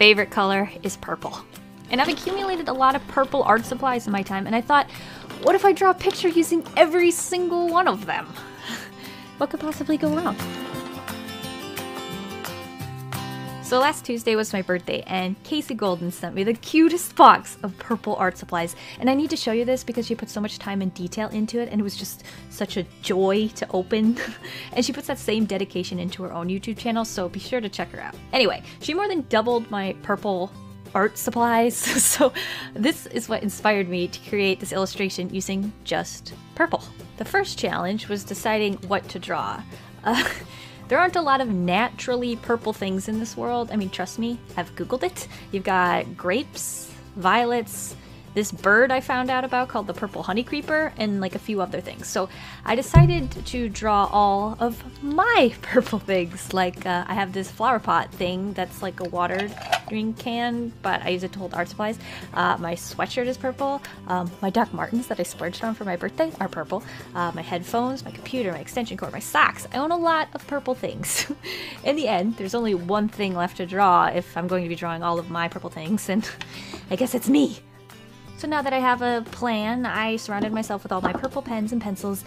favorite color is purple. And I've accumulated a lot of purple art supplies in my time, and I thought, what if I draw a picture using every single one of them? What could possibly go wrong? So last Tuesday was my birthday, and Casey Golden sent me the cutest box of purple art supplies. And I need to show you this because she put so much time and detail into it, and it was just such a joy to open. And she puts that same dedication into her own YouTube channel, so be sure to check her out. Anyway, she more than doubled my purple art supplies, so this is what inspired me to create this illustration using just purple. The first challenge was deciding what to draw. There aren't a lot of naturally purple things in this world. I mean, trust me, I've Googled it. You've got grapes, violets, this bird I found out about called the purple honey creeper, and like a few other things. So I decided to draw all of my purple things. Like I have this flower pot thing that's like a watering can, but I use it to hold art supplies. My sweatshirt is purple. My Doc Martens that I splurged on for my birthday are purple. My headphones, my computer, my extension cord, my socks. I own a lot of purple things. In the end, there's only one thing left to draw if I'm going to be drawing all of my purple things, and I guess it's me. So now that I have a plan, I surrounded myself with all my purple pens and pencils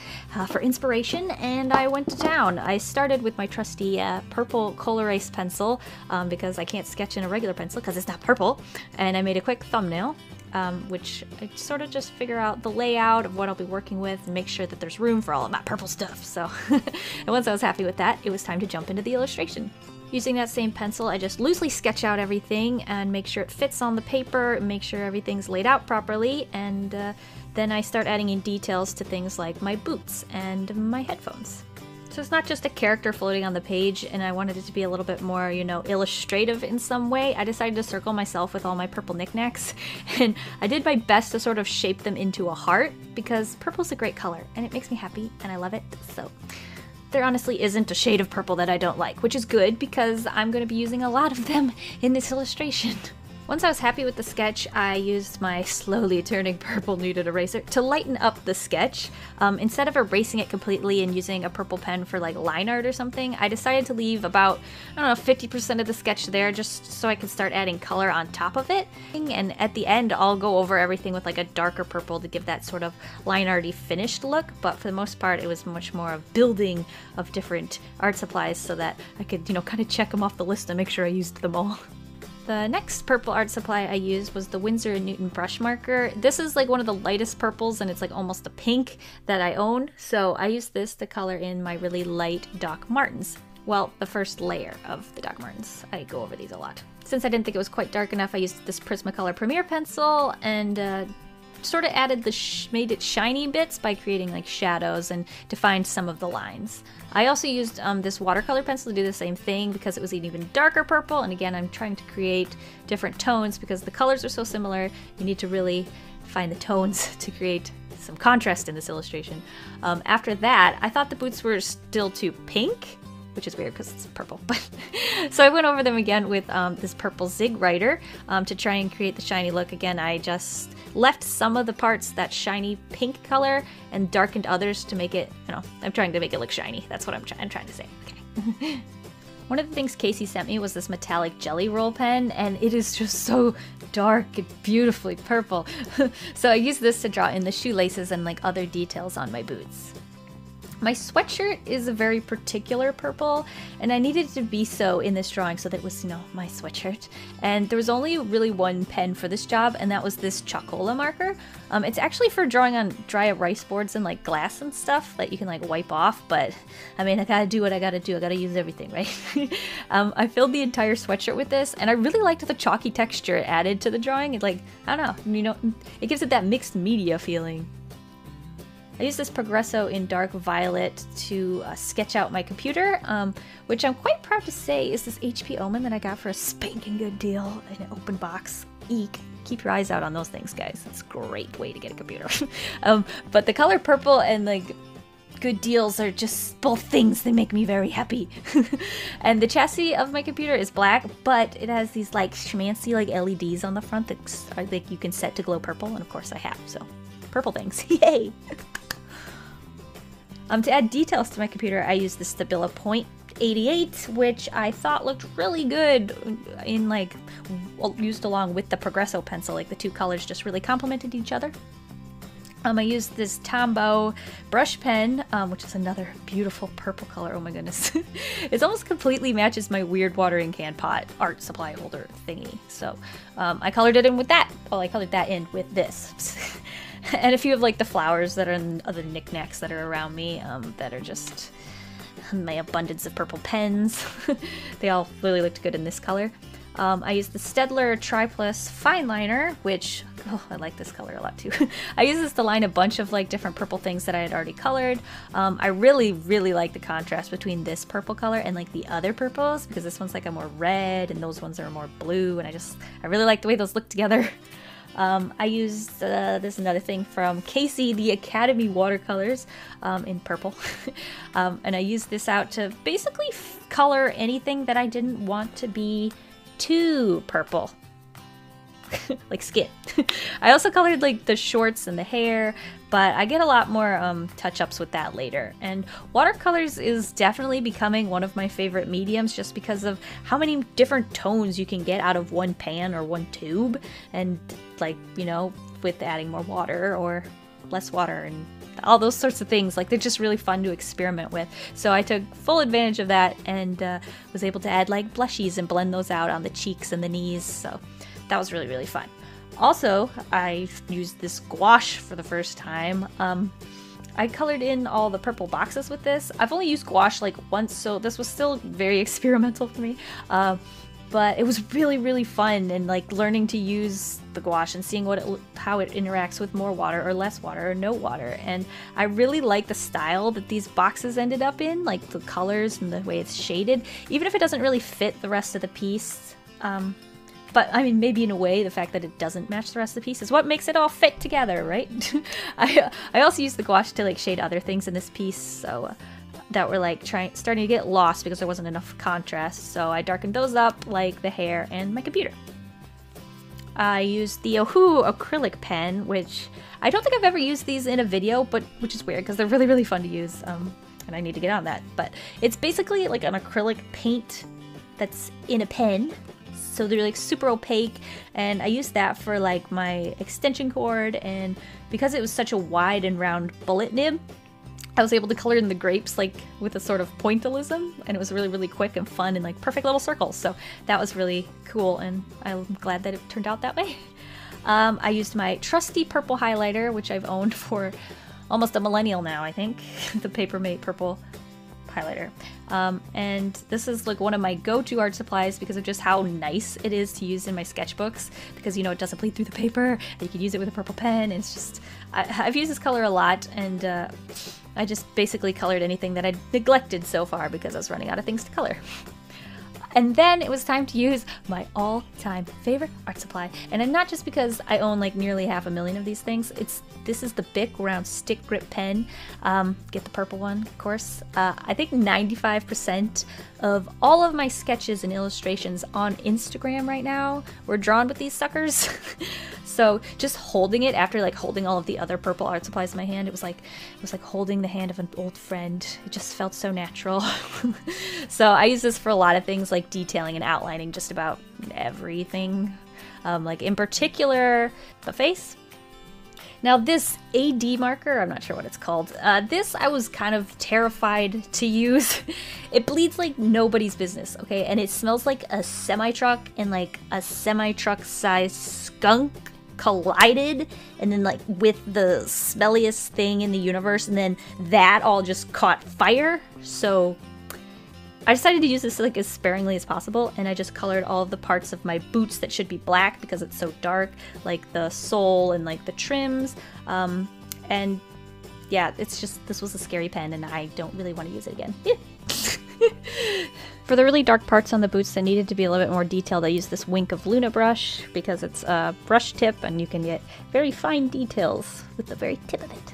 for inspiration, and I went to town. I started with my trusty purple Colorase pencil because I can't sketch in a regular pencil because it's not purple, and I made a quick thumbnail, which I sort of just figure out the layout of what I'll be working with and make sure that there's room for all of my purple stuff. So and once I was happy with that, it was time to jump into the illustration. Using that same pencil, I just loosely sketch out everything and make sure it fits on the paper, make sure everything's laid out properly, and then I start adding in details to things like my boots and my headphones. So it's not just a character floating on the page, and I wanted it to be a little bit more, you know, illustrative in some way. I decided to circle myself with all my purple knickknacks, and I did my best to sort of shape them into a heart, because purple's a great color, and it makes me happy, and I love it, so... There honestly isn't a shade of purple that I don't like, which is good because I'm going to be using a lot of them in this illustration. Once I was happy with the sketch, I used my slowly turning purple kneaded eraser to lighten up the sketch. Instead of erasing it completely and using a purple pen for like line art or something, I decided to leave about, I don't know, 50% of the sketch there just so I could start adding color on top of it. And at the end, I'll go over everything with like a darker purple to give that sort of line arty finished look, but for the most part, it was much more of building of different art supplies so that I could, you know, kind of check them off the list and make sure I used them all. The next purple art supply I used was the Winsor & Newton brush marker. This is like one of the lightest purples, and it's like almost a pink that I own, so I used this to color in my really light Doc Martens. Well, the first layer of the Doc Martens. I go over these a lot. Since I didn't think it was quite dark enough, I used this Prismacolor Premier pencil and sort of added made it shiny bits by creating like shadows and defined some of the lines. I also used this watercolor pencil to do the same thing because it was an even darker purple, and again I'm trying to create different tones because the colors are so similar. You need to really find the tones to create some contrast in this illustration. After that, I thought the boots were still too pink, which is weird because it's purple, but so I went over them again with this purple Zig Writer to try and create the shiny look. Again, I just left some of the parts that shiny pink color and darkened others to make it, you know, I'm trying to make it look shiny. That's what I'm trying to say. Okay. One of the things Casey sent me was this metallic jelly roll pen, and it is just so dark and beautifully purple. So I used this to draw in the shoelaces and like other details on my boots. My sweatshirt is a very particular purple, and I needed it to be so in this drawing so that it was, you know, my sweatshirt. And there was only really one pen for this job, and that was this Chocola marker. It's actually for drawing on dry erase boards and like glass and stuff that you can like wipe off, but I mean, I gotta do what I gotta do. I gotta use everything, right? I filled the entire sweatshirt with this, and I really liked the chalky texture it added to the drawing. It like, I don't know, you know, it gives it that mixed media feeling. I used this Progresso in dark violet to sketch out my computer, which I'm quite proud to say is this HP Omen that I got for a spanking good deal in an open box. Eek. Keep your eyes out on those things, guys. It's a great way to get a computer. But the color purple and like good deals are just both things that make me very happy. And the chassis of my computer is black, but it has these like schmancy like LEDs on the front that are, like, you can set to glow purple, and of course I have, so purple things. Yay! To add details to my computer, I used the Stabila Point 88, which I thought looked really good in like used along with the Progresso pencil. Like the two colors just really complemented each other. I used this Tombow brush pen, which is another beautiful purple color. Oh my goodness. It almost completely matches my weird watering can pot art supply holder thingy. So I colored it in with that. Well, I colored that in with this. And a few of like the flowers that are in other knickknacks that are around me that are just my abundance of purple pens. They all really looked good in this color. I used the Staedtler Triplus fineliner, which, oh, I like this color a lot too. I used this to line a bunch of like different purple things that I had already colored. I really like the contrast between this purple color and like the other purples, because this one's like a more red and those ones are more blue, and I really like the way those look together. I used this another thing from Casey, the Academy watercolors in purple. And I used this out to basically color anything that I didn't want to be too purple. Like skin. I also colored like the shorts and the hair, but I get a lot more touch-ups with that later. And watercolors is definitely becoming one of my favorite mediums just because of how many different tones you can get out of one pan or one tube, and like, you know, with adding more water or less water and all those sorts of things. Like, they're just really fun to experiment with. So I took full advantage of that and was able to add like blushies and blend those out on the cheeks and the knees. So that was really fun. Also, I used this gouache for the first time. I colored in all the purple boxes with this. I've only used gouache like once, so this was still very experimental for me. But it was really fun, and like learning to use the gouache and seeing how it interacts with more water or less water or no water. And I really like the style that these boxes ended up in, like the colors and the way it's shaded, even if it doesn't really fit the rest of the piece. But I mean, maybe in a way, the fact that it doesn't match the rest of the piece is what makes it all fit together, right? I also used the gouache to like shade other things in this piece, so that were like starting to get lost because there wasn't enough contrast. So I darkened those up, like the hair and my computer. I used the Ohu acrylic pen, which I don't think I've ever used these in a video, but which is weird because they're really fun to use, and I need to get on that. But it's basically like an acrylic paint that's in a pen. So they're like super opaque, and I used that for like my extension cord, and because it was such a wide and round bullet nib, I was able to color in the grapes like with a sort of pointillism, and it was really quick and fun and like perfect little circles. So that was really cool, and I'm glad that it turned out that way. I used my trusty purple highlighter, which I've owned for almost a millennial now, I think. The Papermate purple highlighter. And this is like one of my go-to art supplies because of just how nice it is to use in my sketchbooks, because you know it doesn't bleed through the paper and you can use it with a purple pen. It's just, I've used this color a lot, and I just basically colored anything that I'd neglected so far because I was running out of things to color. And then it was time to use my all-time favorite art supply. And not just because I own like nearly 500,000 of these things. This is the Bic round stick grip pen. Get the purple one, of course. I think 95% of all of my sketches and illustrations on Instagram right now were drawn with these suckers. So just holding it after like holding all of the other purple art supplies in my hand, it was like holding the hand of an old friend. It just felt so natural. So I use this for a lot of things, like detailing and outlining just about everything. Like in particular, the face. Now this AD marker, I'm not sure what it's called. This I was kind of terrified to use. It bleeds like nobody's business, okay? And it smells like a semi-truck and like a semi-truck sized skunk collided, and then like with the smelliest thing in the universe, and then that all just caught fire. So I decided to use this like as sparingly as possible, and I just colored all of the parts of my boots that should be black because it's so dark, like the sole and like the trims. And yeah, it's just, this was a scary pen and I don't really want to use it again. For the really dark parts on the boots that needed to be a little bit more detailed, I used this Wink of Luna brush because it's a brush tip and you can get very fine details with the very tip of it.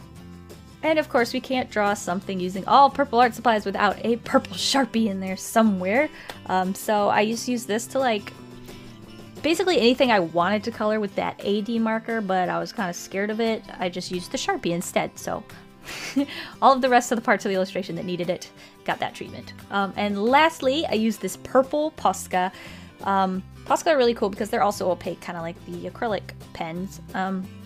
And of course we can't draw something using all purple art supplies without a purple Sharpie in there somewhere. So I used to use this to like basically anything I wanted to color with that AD marker, but I was kind of scared of it. I just used the Sharpie instead. So all of the rest of the parts of the illustration that needed it got that treatment. And lastly, I used this purple posca Posca are really cool because they're also opaque, kind of like the acrylic pens.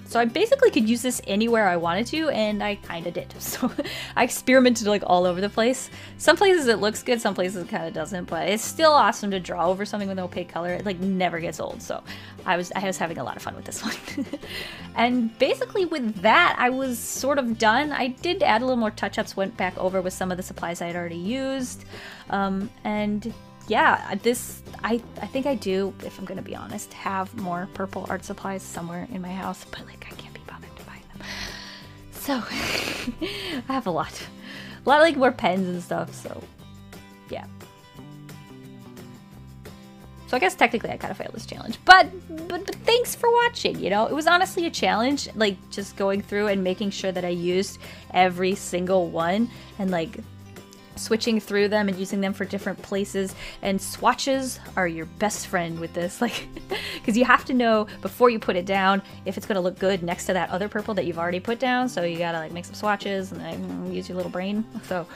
So I basically could use this anywhere I wanted to, and I kind of did. So I experimented like all over the place. Some places it looks good, some places it kind of doesn't, but it's still awesome to draw over something with an opaque color. It like never gets old. So I was having a lot of fun with this one. And basically with that, I was sort of done. I did add a little more touch-ups, went back over with some of the supplies I had already used. And yeah, this, I think I do, if I'm gonna be honest, have more purple art supplies somewhere in my house, but like I can't be bothered to buy them. So I have a lot of like more pens and stuff, so yeah. So I guess technically I kind of failed this challenge, but thanks for watching, you know? It was honestly a challenge, like just going through and making sure that I used every single one and like switching through them and using them for different places. And swatches are your best friend with this, like, because you have to know before you put it down if it's going to look good next to that other purple that you've already put down. So you gotta like make some swatches and then use your little brain. So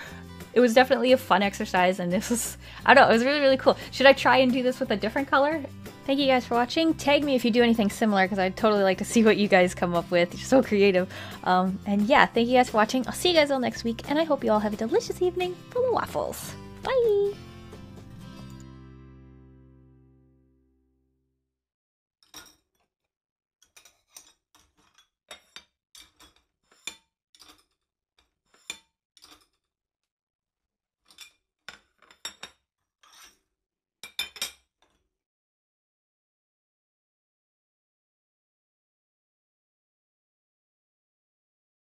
it was definitely a fun exercise, and this was, I don't know, it was really, really cool. Should I try and do this with a different color? Thank you guys for watching. Tag me if you do anything similar, because I'd totally like to see what you guys come up with. You're so creative. And yeah, thank you guys for watching. I'll see you guys all next week, and I hope you all have a delicious evening full of waffles. Bye!